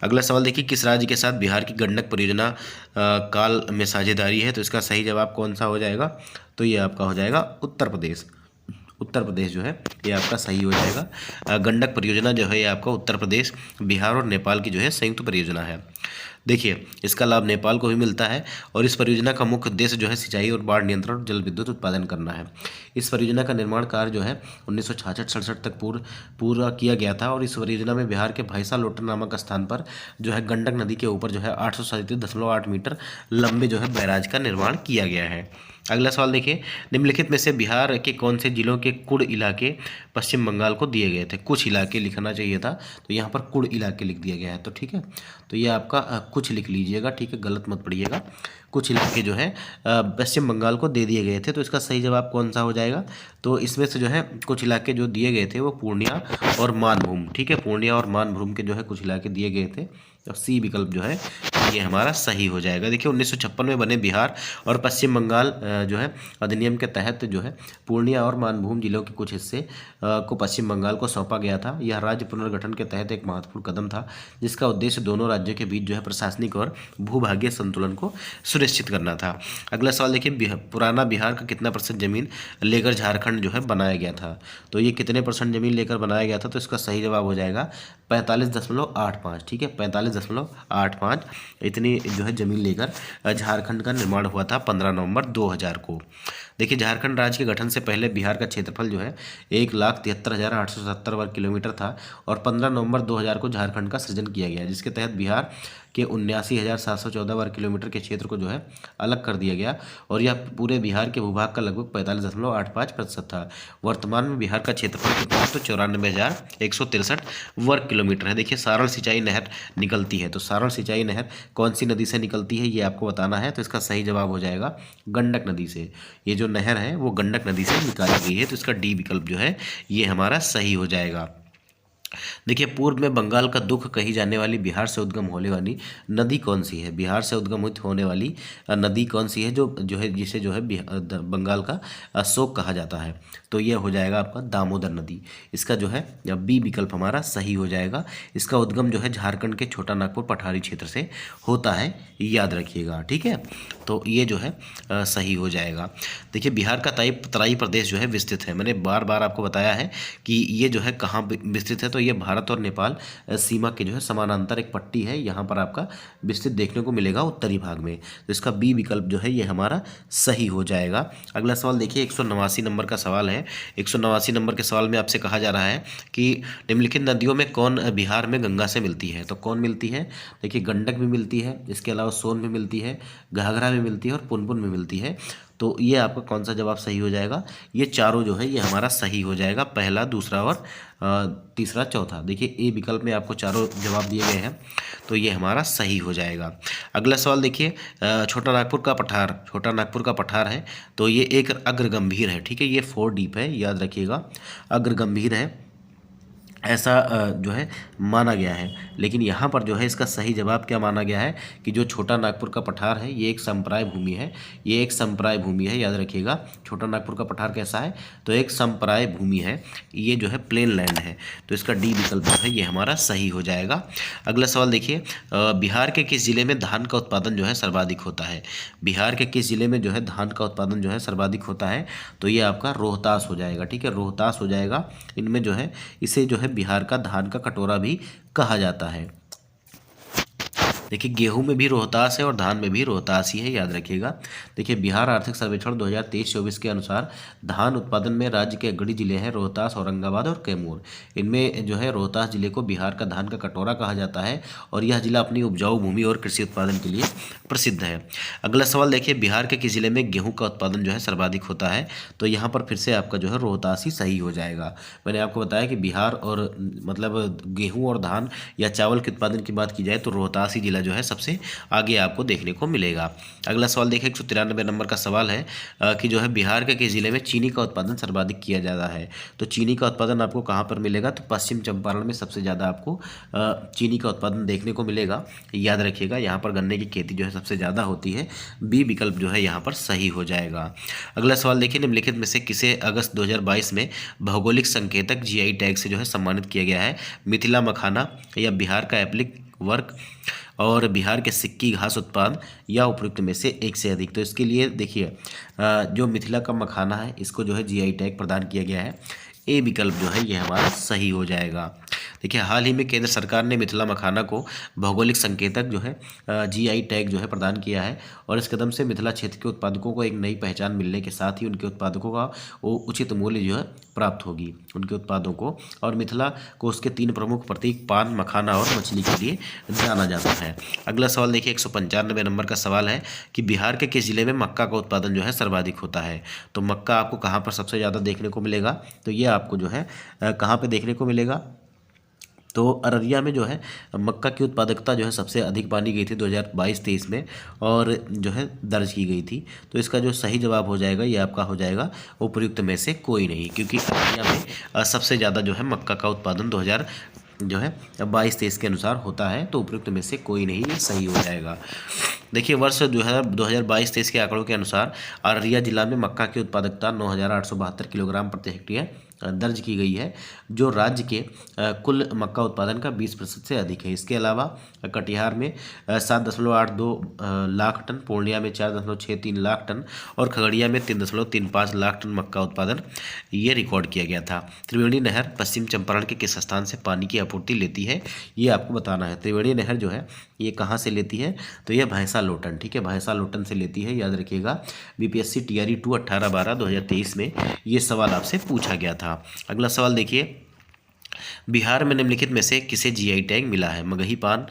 अगला सवाल देखिए, किस राज्य के साथ बिहार की गंडक परियोजना काल में साझेदारी है, तो इसका सही जवाब कौन सा हो जाएगा, तो ये आपका हो जाएगा उत्तर प्रदेश। उत्तर प्रदेश जो है ये आपका सही हो जाएगा। गंडक परियोजना जो है ये आपका उत्तर प्रदेश, बिहार और नेपाल की जो है संयुक्त परियोजना है। देखिए इसका लाभ नेपाल को भी मिलता है। और इस परियोजना का मुख्य उद्देश्य जो है सिंचाई और बाढ़ नियंत्रण और जल विद्युत उत्पादन करना है। इस परियोजना का निर्माण कार्य जो है 1966-67 तक पूरा किया गया था। और इस परियोजना में बिहार के भैंसा लोटन नामक स्थान पर जो है गंडक नदी के ऊपर जो है 837.8 मीटर लंबे जो है बैराज का निर्माण किया गया है। अगला सवाल देखिए, निम्नलिखित में से बिहार के कौन से जिलों के कुड़ इलाके पश्चिम बंगाल को दिए गए थे। कुछ इलाके लिखना चाहिए था, तो यहाँ पर कुड़ इलाके लिख दिया गया है, तो ठीक है। तो ये आपका कुछ लिख लीजिएगा, ठीक है, गलत मत पढ़िएगा। कुछ इलाके जो है पश्चिम बंगाल को दे दिए गए थे। तो इसका सही जवाब कौन सा हो जाएगा, तो इसमें से जो है कुछ इलाके जो दिए गए थे वो पूर्णिया और मानभूम, ठीक है, पूर्णिया और मानभूम के जो है कुछ इलाके दिए गए थे। तो सी विकल्प जो है ये हमारा सही हो जाएगा। देखिए 1956 में बने बिहार और पश्चिम बंगाल जो है अधिनियम के तहत जो है पूर्णिया और मानभूम जिलों के कुछ हिस्से को पश्चिम बंगाल को सौंपा गया था। यह राज्य पुनर्गठन के तहत एक महत्वपूर्ण कदम था, जिसका उद्देश्य दोनों राज्यों के बीच जो है प्रशासनिक और भूभागीय संतुलन को सुनिश्चित करना था। अगला सवाल देखिए, पुराना बिहार का कितना % जमीन लेकर झारखंड जो है बनाया गया था, तो ये कितने % जमीन लेकर बनाया गया था, तो इसका सही जवाब हो जाएगा 45.85, ठीक है, 45.85 इतनी जो है ज़मीन लेकर झारखंड का निर्माण हुआ था 15 नवंबर 2000 को। देखिए झारखंड राज्य के गठन से पहले बिहार का क्षेत्रफल जो है 1,73,870 वर्ग किलोमीटर था। और 15 नवंबर 2000 को झारखंड का सृजन किया गया, जिसके तहत बिहार के 79,714 वर्ग किलोमीटर के क्षेत्र को जो है अलग कर दिया गया। और यह पूरे बिहार के भूभाग का लगभग 45.85% था। वर्तमान में बिहार का क्षेत्रफल कितना है, तो 94,163 वर्ग किलोमीटर है। देखिए सारण सिंचाई नहर निकलती है, तो सारण सिंचाई नहर कौन सी नदी से निकलती है ये आपको बताना है। तो इसका सही जवाब हो जाएगा गंडक नदी से। ये जो नहर है वो गंडक नदी से निकाली गई है, तो इसका डी विकल्प जो है ये हमारा सही हो जाएगा। देखिए पूर्व में बंगाल का दुख कही जाने वाली बिहार से उद्गम होने वाली नदी कौन सी है, बिहार से उद्गमित होने वाली नदी कौन सी है जो है जिसे जो है बंगाल का शोक कहा जाता है, तो यह हो जाएगा आपका दामोदर नदी। इसका जो है बी विकल्प हमारा सही हो जाएगा। इसका उद्गम जो है झारखंड के छोटा नागपुर पठारी क्षेत्र से होता है, याद रखिएगा, ठीक है। तो ये जो है सही हो जाएगा। देखिए बिहार का तराई प्रदेश जो है विस्तृत है। मैंने बार बार आपको बताया है कि ये जो है कहाँ विस्तृत है, तो तो ये भारत और नेपाल सीमा के जो है समानांतर एक पट्टी है, यहाँ पर आपका विस्तृत देखने को मिलेगा उत्तरी भाग में। तो इसका बी विकल्प जो है ये हमारा सही हो जाएगा। अगला सवाल देखिए 189 नंबर का सवाल है। 189 नंबर के सवाल में आपसे कहा जा रहा है कि निम्नलिखित नदियों में कौन बिहार में गंगा से मिलती है। तो कौन मिलती है, देखिए गंडक भी मिलती है, इसके अलावा सोन भी मिलती है, घाघरा भी मिलती है और पुनपुन भी मिलती है। तो ये आपका कौन सा जवाब सही हो जाएगा, ये चारों जो है ये हमारा सही हो जाएगा, पहला, दूसरा और तीसरा, चौथा। देखिए ए विकल्प में आपको चारों जवाब दिए गए हैं, तो ये हमारा सही हो जाएगा। अगला सवाल देखिए छोटा नागपुर का पठार, छोटा नागपुर का पठार है, तो ये एक अग्रगंभीर है, ठीक है, ये 4 डीप है, याद रखिएगा, अग्रगंभीर है ऐसा जो है माना गया है। लेकिन यहाँ पर जो है इसका सही जवाब क्या माना गया है कि जो छोटा नागपुर का पठार है ये एक संप्राय भूमि है, ये एक संप्राय भूमि है, याद रखिएगा। छोटा नागपुर का पठार कैसा है, तो एक संप्राय भूमि है, ये जो है प्लेन लैंड है, तो इसका डी विकल्प जो है ये हमारा सही हो जाएगा। अगला सवाल देखिए बिहार के किस जिले में धान का उत्पादन जो है सर्वाधिक होता है। बिहार के किस जिले में जो है धान का उत्पादन जो है सर्वाधिक होता है, तो ये आपका रोहतास हो जाएगा, ठीक है, रोहतास हो जाएगा। इनमें जो है इसे जो है बिहार का धान का कटोरा भी कहा जाता है। देखिए गेहूं में भी रोहतास है और धान में भी रोहतास ही है, याद रखिएगा। देखिए बिहार आर्थिक सर्वेक्षण 2023-24 के अनुसार धान उत्पादन में राज्य के अग्रणी जिले हैं रोहतास, औरंगाबाद और कैमूर। इनमें जो है रोहतास जिले को बिहार का धान का कटोरा कहा जाता है और यह जिला अपनी उपजाऊ भूमि और कृषि उत्पादन के लिए प्रसिद्ध है। अगला सवाल देखिए बिहार के किस जिले में गेहूँ का उत्पादन जो है सर्वाधिक होता है, तो यहाँ पर फिर से आपका जो है रोहतास ही सही हो जाएगा। मैंने आपको बताया कि बिहार और मतलब गेहूँ और धान या चावल के उत्पादन की बात की जाए तो रोहतास ही जिला जो है सबसे आगे आपको देखने को मिलेगा। अगला सवाल देखिए 193 नंबर का सवाल है कि जो है बिहार के किस जिले में चीनी का उत्पादन सर्वाधिक किया जाता है। तो चीनी का उत्पादन आपको कहाँ पर मिलेगा, तो पश्चिम चंपारण में सबसे ज़्यादा आपको चीनी का उत्पादन देखने को मिलेगा, याद रखिएगा। यहाँ पर गन्ने की खेती जो है सबसे ज़्यादा होती है, बी विकल्प जो है यहाँ पर सही हो जाएगा। अगला सवाल देखिए निम्नलिखित में से किसे अगस्त 2022 में भौगोलिक संकेतक जीआई टैग से जो है सम्मानित किया गया है। मिथिला मखाना या बिहार का एप्लिक वर्क और बिहार के सिक्की घास उत्पाद या उपयुक्त में से एक से अधिक। तो इसके लिए देखिए जो मिथिला का मखाना है इसको जो है जीआई टैग प्रदान किया गया है, ए विकल्प जो है ये हमारा सही हो जाएगा। देखिए हाल ही में केंद्र सरकार ने मिथिला मखाना को भौगोलिक संकेतक जो है जीआई टैग जो है प्रदान किया है और इस कदम से मिथिला क्षेत्र के उत्पादकों को एक नई पहचान मिलने के साथ ही उनके उत्पादकों का वो उचित मूल्य जो है प्राप्त होगी उनके उत्पादों को। और मिथिला को उसके 3 प्रमुख प्रतीक पान, मखाना और मछली के लिए जाना जाता है। अगला सवाल देखिए 195 नंबर का सवाल है कि बिहार के किस जिले में मक्का का उत्पादन जो है सर्वाधिक होता है। तो मक्का आपको कहाँ पर सबसे ज़्यादा देखने को मिलेगा, तो ये आपको जो है कहाँ पर देखने को मिलेगा, तो अररिया में जो है मक्का की उत्पादकता जो है सबसे अधिक मानी गई थी 2022-23 में और जो है दर्ज की गई थी। तो इसका जो सही जवाब हो जाएगा ये आपका हो जाएगा उपयुक्त में से कोई नहीं, क्योंकि अररिया में सबसे ज़्यादा जो है मक्का का उत्पादन 2022-23 के अनुसार होता है, तो उपयुक्त में से कोई नहीं, ये सही हो जाएगा। देखिए वर्ष जो है 2022-23 के आंकड़ों के अनुसार अररिया जिला में मक्का की उत्पादकता 9,872 किलोग्राम प्रति हेक्टेयर दर्ज की गई है, जो राज्य के कुल मक्का उत्पादन का 20% से अधिक है। इसके अलावा कटिहार में 7.82 लाख टन, पूर्णिया में 4.63 लाख टन और खगड़िया में 3.35 लाख टन मक्का उत्पादन ये रिकॉर्ड किया गया था। त्रिवेणी नहर पश्चिम चंपारण के किस स्थान से पानी की आपूर्ति लेती है, ये आपको बताना है। त्रिवेणी नहर जो है ये कहाँ से लेती है, तो ये भैंसा लोटन, ठीक है, भैंसा लोटन से लेती है, याद रखिएगा। बीपीएससी टीआरई 2 18/12/2023 में ये सवाल आपसे पूछा गया था। अगला सवाल देखिए बिहार में निम्नलिखित में से किसे जीआई टैग मिला है। मगही पान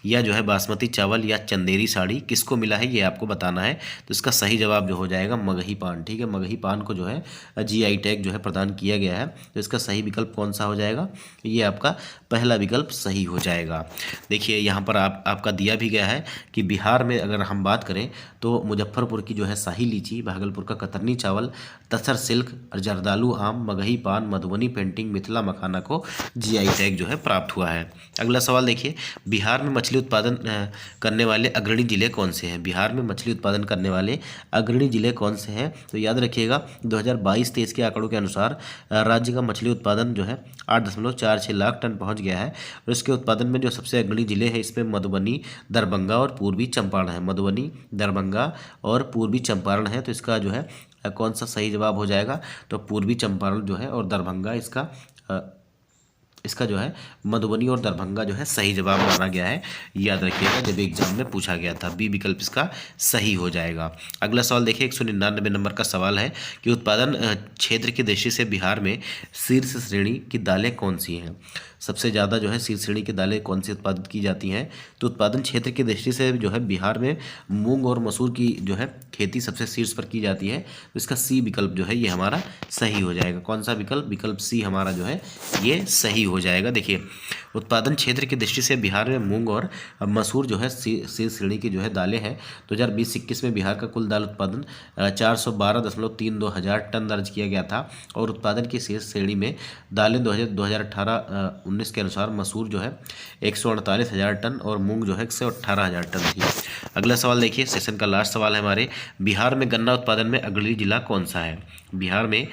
या जो है बासमती चावल या चंदेरी साड़ी, किसको मिला है ये आपको बताना है। तो इसका सही जवाब जो हो जाएगा मगही पान, ठीक है, मगही पान को जो है जीआई टैग जो है प्रदान किया गया है। तो इसका सही विकल्प कौन सा हो जाएगा, ये आपका पहला विकल्प सही हो जाएगा। देखिए यहाँ पर आपका दिया भी गया है कि बिहार में अगर हम बात करें तो मुजफ्फरपुर की जो है शाही लीची, भागलपुर का कतरनी चावल, तसर सिल्क, जर्दालू आम, मगही पान, मधुबनी पेंटिंग, मिथिला मखाना को जीआई टैग जो है प्राप्त हुआ है। अगला सवाल देखिए बिहार में मछली उत्पादन करने वाले अग्रणी जिले कौन से हैं। बिहार में मछली उत्पादन करने वाले अग्रणी जिले कौन से हैं, तो याद रखिएगा 2022-23 के आंकड़ों के अनुसार राज्य का मछली उत्पादन जो है 8.46 लाख टन पहुंच गया है और इसके उत्पादन में जो सबसे अग्रणी जिले हैं इसमें मधुबनी, दरभंगा और पूर्वी चंपारण है। मधुबनी, दरभंगा और पूर्वी चंपारण है, तो इसका जो है कौन सा सही जवाब हो जाएगा, तो पूर्वी चंपारण जो है और दरभंगा इसका इसका जो है मधुबनी और दरभंगा जो है सही जवाब माना गया है। याद रखिएगा, जब एग्जाम में पूछा गया था, बी विकल्प इसका सही हो जाएगा। अगला सवाल देखिए, 199 नंबर का सवाल है कि उत्पादन क्षेत्र की दृष्टि से बिहार में शीर्ष श्रेणी की दालें कौन सी हैं। सबसे ज़्यादा जो है शीर्ष श्रेणी की दालें कौन सी उत्पादित की जाती हैं। तो उत्पादन क्षेत्र की दृष्टि से जो है बिहार में मूंग और मसूर की जो है खेती सबसे शीर्ष पर की जाती है। तो इसका सी विकल्प जो है ये हमारा सही हो जाएगा। कौन सा विकल्प? विकल्प सी हमारा जो है ये सही हो जाएगा। देखिए, उत्पादन क्षेत्र की दृष्टि से बिहार में मूंग और मसूर जो है शीर्ष श्रेणी की जो है दालें हैं। 2020-21 में बिहार का कुल दाल उत्पादन 412.32 हजार टन दर्ज किया गया था और उत्पादन की शीर्ष श्रेणी में दालें 2018-19 के अनुसार मसूर जो है 148,000 टन और मूंग जो है 118,000 टन थी। अगला सवाल देखिए, सेशन का लास्ट सवाल है हमारे, बिहार में गन्ना उत्पादन में अग्रणी जिला कौन सा है। बिहार में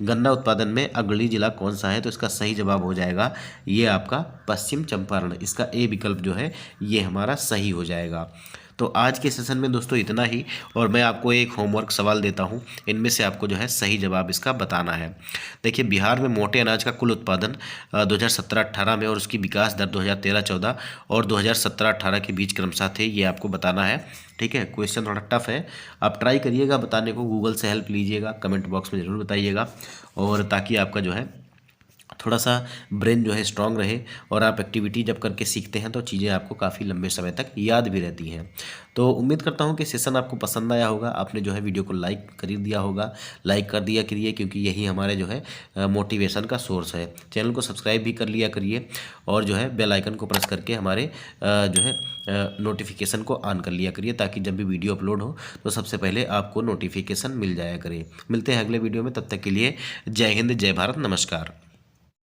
गन्ना उत्पादन में अग्रणी जिला कौन सा है। तो इसका सही जवाब हो जाएगा ये आपका पश्चिम चंपारण। इसका ए विकल्प जो है ये हमारा सही हो जाएगा। तो आज के सेशन में दोस्तों इतना ही, और मैं आपको एक होमवर्क सवाल देता हूं, इनमें से आपको जो है सही जवाब इसका बताना है। देखिए, बिहार में मोटे अनाज का कुल उत्पादन 2017-18 में और उसकी विकास दर 2013-14 और 2017-18 के बीच क्रमशः थे, ये आपको बताना है। ठीक है, क्वेश्चन थोड़ा टफ है, आप ट्राई करिएगा बताने को, गूगल से हेल्प लीजिएगा, कमेंट बॉक्स में ज़रूर बताइएगा, और ताकि आपका जो है थोड़ा सा ब्रेन जो है स्ट्रांग रहे, और आप एक्टिविटी जब करके सीखते हैं तो चीज़ें आपको काफ़ी लंबे समय तक याद भी रहती हैं। तो उम्मीद करता हूं कि सेशन आपको पसंद आया होगा। आपने जो है वीडियो को लाइक कर दिया होगा, लाइक कर दिया करिए, क्योंकि यही हमारे जो है मोटिवेशन का सोर्स है। चैनल को सब्सक्राइब भी कर लिया करिए, और जो है बेल आइकन को प्रेस करके हमारे जो है नोटिफिकेशन को ऑन कर लिया करिए, ताकि जब भी वीडियो अपलोड हो तो सबसे पहले आपको नोटिफिकेशन मिल जाया करे। मिलते हैं अगले वीडियो में, तब तक के लिए जय हिंद, जय भारत, नमस्कार।